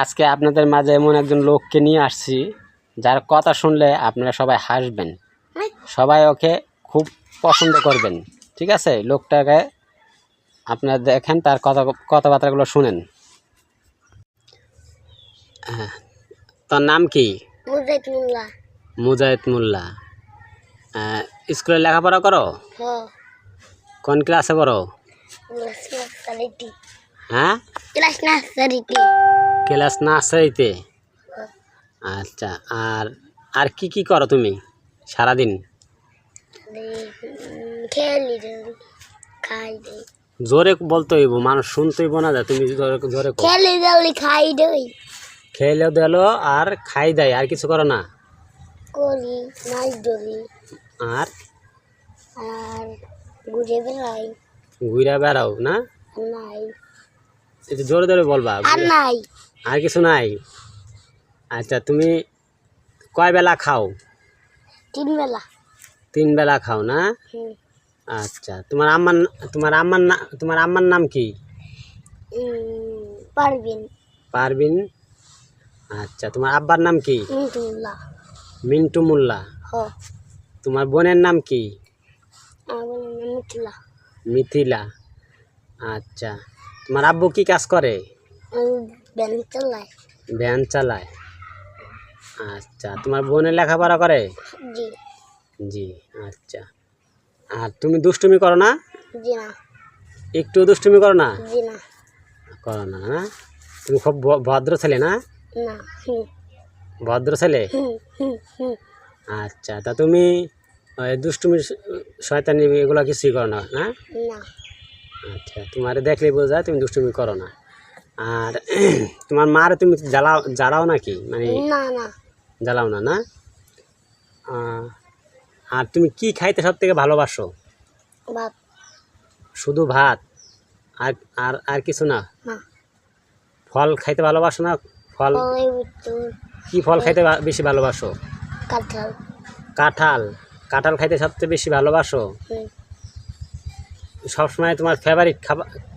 আজকে আপনাদের মাঝে এমন একজন লোককে নিয়ে আসছি যার কথা শুনলে আপনারা সবাই হাসবেন, সবাই ওকে খুব পছন্দ করবেন। ঠিক আছে, লোকটাকে আপনারা দেখেন, তার কথাবার্তাগুলো শুনেন। হ্যাঁ, তোর নাম কি? মুজাহিদ মোল্লা। মুজাহিদ মোল্লা। স্কুলে লেখাপড়া করো? কোন ক্লাসে পড়ো? হ্যাঁ, ক্লাস নার্সারিতে। আচ্ছা, আর আর কি কি করো তুমি সারাদিন? খেলি, খাই দেই। জোরে বলতে হইব, মানুষ শুনতে হইব না। তুমি জোরে জোরে খেলি দেলি খাই দেই। খেলেও দিল আর খাই দেয়, আর কিছু করো না? করি, মাছ ধরি, আর আর ঘুরে বেড়াই। ঘুরা বেড়াও না? নাই, একটু জোরে জোরে বলবা। আর নাই, আর কিছু নাই? আচ্ছা, তুমি কয় বেলা খাও? 3 বেলা। 3 বেলা খাও না? আচ্ছা, তোমার আম্মার নাম কি? পারবিন। পারবিন। আচ্ছা, তোমার আব্বার নাম কি? মিন্টুল্লাহ। মিন্টু মোল্লা। তোমার বোনের নাম কি? মিথিলা। মিথিলা। আচ্ছা, তোমার আব্বু কি কাজ করে? ভ্যান চালায়। ভ্যান চালায়। আচ্ছা, তোমার বোনের লেখাপড়া করে? জি। জি। আচ্ছা, আর তুমি দুষ্টুমি করো না? জি না। একটু দুষ্টুমি করো না? জি না। করো না না? তুমি খুব ভদ্র ছেলে না? না। ভদ্র ছেলে। আচ্ছা, তা তুমি দুষ্টুমি শয়তানি এগুলো কিছুই করো না? না। আচ্ছা, তোমার দেখলেই বোঝা যায় তুমি দুষ্টুমি করো না। আর তোমার মার তুমি জ্বালাও নাকি? মানে না না, জ্বালাও না না? আর তুমি কি খাইতে সব থেকে ভালোবাসো? ভাত। শুধু ভাত? আর আর আর কিছু না? ফল খাইতে ভালোবাসো না? ফল কি ফল খাইতে বেশি ভালোবাসো? কাঁঠাল। কাঁঠাল। কাঁঠাল খাইতে সবচেয়ে বেশি ভালোবাসো? সবসময় তোমার ফেভারিট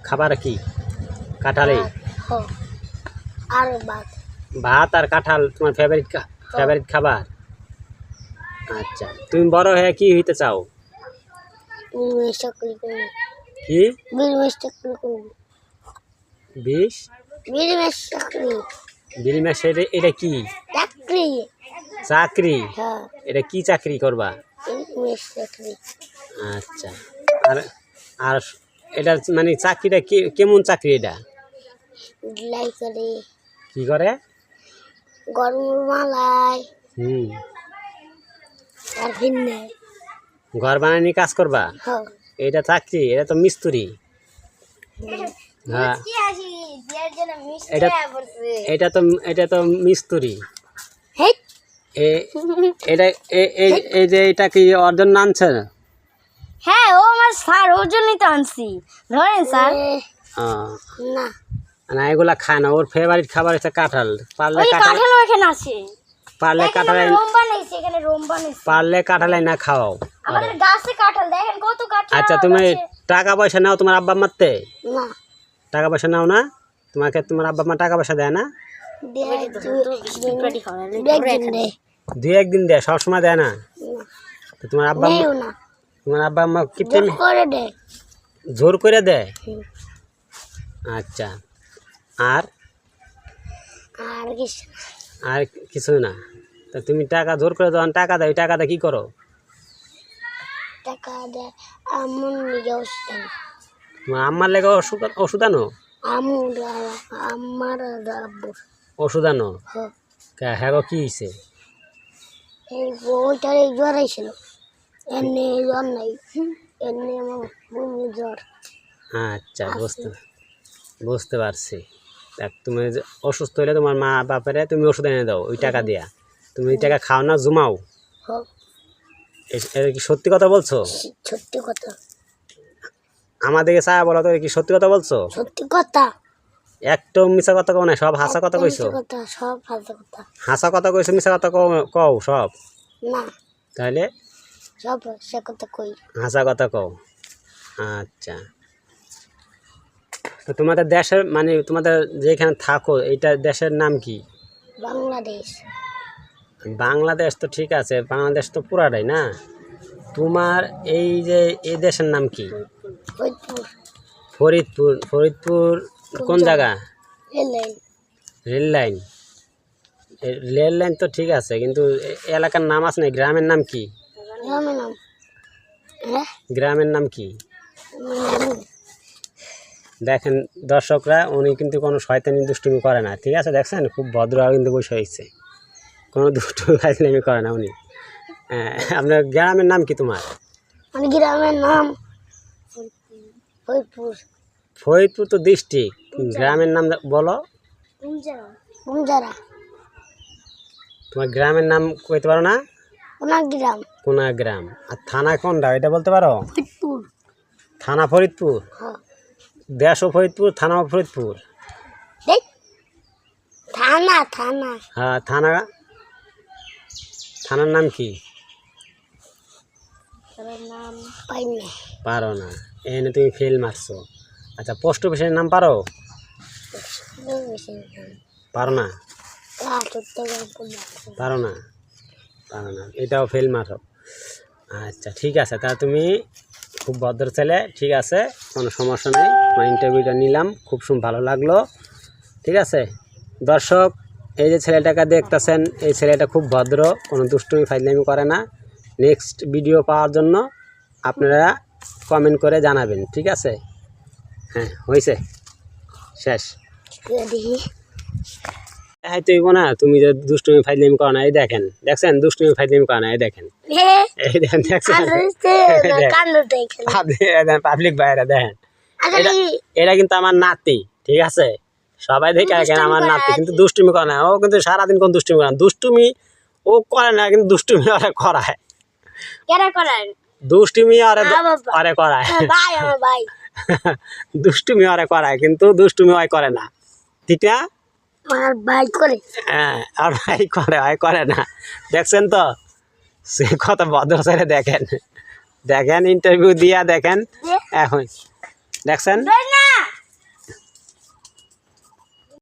খাবার কি? কাঁঠালে? আর ভাত। ভাত আর কাঁঠাল তোমার ফেভারিট খাবার? আচ্ছা, তুমি বড় হয়ে কি হইতে চাও? কি? বিড়ি? এটা কি চাকরি? এটা কি চাকরি করবা? আচ্ছা, আর আর এটা মানে চাকরিটা কেমন চাকরি? এটা কি করে? গরুর মালাই। আর ঘর বানানি কাজ করবা? এটা চাকরি? এটা তো মিস্ত্রি। হ্যাঁ, এটা তো মিস্ত্রি। এটা এই যে এটা কি অর্জন আনছে? হ্যাঁ, ও আমার স্যার, ওর জন্যই তো আনছি। ধরেন স্যার। না না, এগুলা খায় না। ওর ফেভারিট খাবার হচ্ছে কাঁঠাল। পারলে কাঁঠাল ওখানে আছে। পারলে কাঁঠাল না খাওয়াও। আমাদের গাছে কাঁঠাল, দেখেন কত কাঁঠাল। আচ্ছা, তুমি টাকা পয়সা নাও তোমার আব্বা আম্মাতে? না। টাকা পয়সা নাও না? তোমাকে তোমার আব্বা আম্মা টাকা পয়সা দেয় না? 2-1 দিন দেয়, সবসময় দেয় না? তোমার আব্বা আম্মা কি জোর করে দেয়? আচ্ছা, আর আর কিছু না? তা তুমি টাকা জোর করে যখন টাকা দেয়, ওই টাকাটা কি করো? তোমার আম্মার লেগে ওষুধ আনো? ওষুধ আনো? হ্যাঁ গো, কি হয়েছে? আচ্ছা, বুঝতে পারছি। দেখ, তুমি অসুস্থ হলে তোমার মা বাপেরে তুমি ওষুধ এনে দাও ওই টাকা দিয়া। তুমি ওই টাকা খাও না, জমাও? এটা কি সত্যি কথা বলছো? সত্যি কথা। আমাদেরকে চা বলো তো, কি সত্যি কথা বলছো? সত্যি কথা। একটু মিছা কথা কও না, সব হাসা কথা কইছো? সব হাসা কথা। হাসা কথা কইছো, মিছা কথা কও সব? না। তাহলে সব হাসা কথা কই। হাসা কথা কও। আচ্ছা। তো তোমাদের দেশের মানে তোমাদের যেখানে থাকো এইটা দেশের নাম কি? বাংলাদেশ। বাংলাদেশ তো ঠিক আছে, বাংলাদেশ তো পুরাটাই না। তোমার এই যে এই দেশের নাম কি? ফরিদপুর। ফরিদপুর। ফরিদপুর কোন জায়গা? Rail line. Rail line. Rail line তো ঠিক আছে, কিন্তু এলাকার নাম আছে না, গ্রামের নাম কি? গ্রামের নাম গ্রামের নাম কি? দেখেন দর্শকরা, উনি কিন্তু কোনো শয়তানি দুষ্টুমি করে না, ঠিক আছে? দেখছেন খুব ভদ্র কিন্তু বসে হয়েছে, কোনো দুষ্টুমি ফাজলামি করে না উনি। আপনার গ্রামের নাম কি তোমার? মানে গ্রামের নাম ফরিদপুর। ফরিদপুর তো ডিস্ট্রিক্ট, গ্রামের নাম বলো। কুমজারা। তোমার গ্রামের নাম কইতে পারো না? কোনাগ্রাম। কোনা গ্রাম। আর থানা কোনটা এটা বলতে পারো? ফরিদপুর। থানা ফরিদপুর। হ্যাঁ। দেশও ফরিদপুর, থানাও ফরিদপুর। দেখ, থানা থানা। হ্যাঁ থানা। থানার নাম কি? নাম পাইনি। পারো না, এনে তুমি ফেল মারছো। আচ্ছা, পোস্ট অফিসের নাম পারো? পারো না? পারো না, পারো না, এটাও ফেল মারো। আচ্ছা ঠিক আছে, তা তুমি খুব ভদ্র ছেলে, ঠিক আছে, কোনো সমস্যা নেই। তোমার ইন্টারভিউটা নিলাম, খুব ভালো লাগলো, ঠিক আছে? দর্শক, এই যে ছেলেটাকে দেখতেছেন, এই ছেলেটা খুব ভদ্র, কোনো দুষ্টুমি ফাইজলামি করে না। নেক্সট ভিডিও পাওয়ার জন্য আপনারা কমেন্ট করে জানাবেন, ঠিক আছে? হ্যাঁ, হয়েছে, শেষ। হ্যাঁ তুই না, তুমি যে দুষ্টুমি ফাইজলামি করো না, এই দেখেন, দেখছেন দুষ্টুমি ফাইজলামি করো না, এই দেখেন, এই দেখেন, দেখছেন পাবলিক বাইরে দেখেন। এটা কিন্তু আমার নাতি, ঠিক আছে? সবাই দেখে রাখেন আমার নাতি, কিন্তু দুষ্টুমি করে না ও, কিন্তু সারাদিন কোন দুষ্টুমি করে না। দুষ্টুমি ও করে না, কিন্তু দুষ্টুমি ওরা করায়। দুষ্টুমি ওরে করায়, দুষ্টুমি ওরে করায়, কিন্তু দুষ্টুমি ওই করে না, ঠিক না? হ্যাঁ, আর ভাই করে, হয় করে না। দেখছেন তো সে কত ভদ্র ছেলে, দেখেন দেখেন, ইন্টারভিউ দিয়া দেখেন এখন, দেখছেন।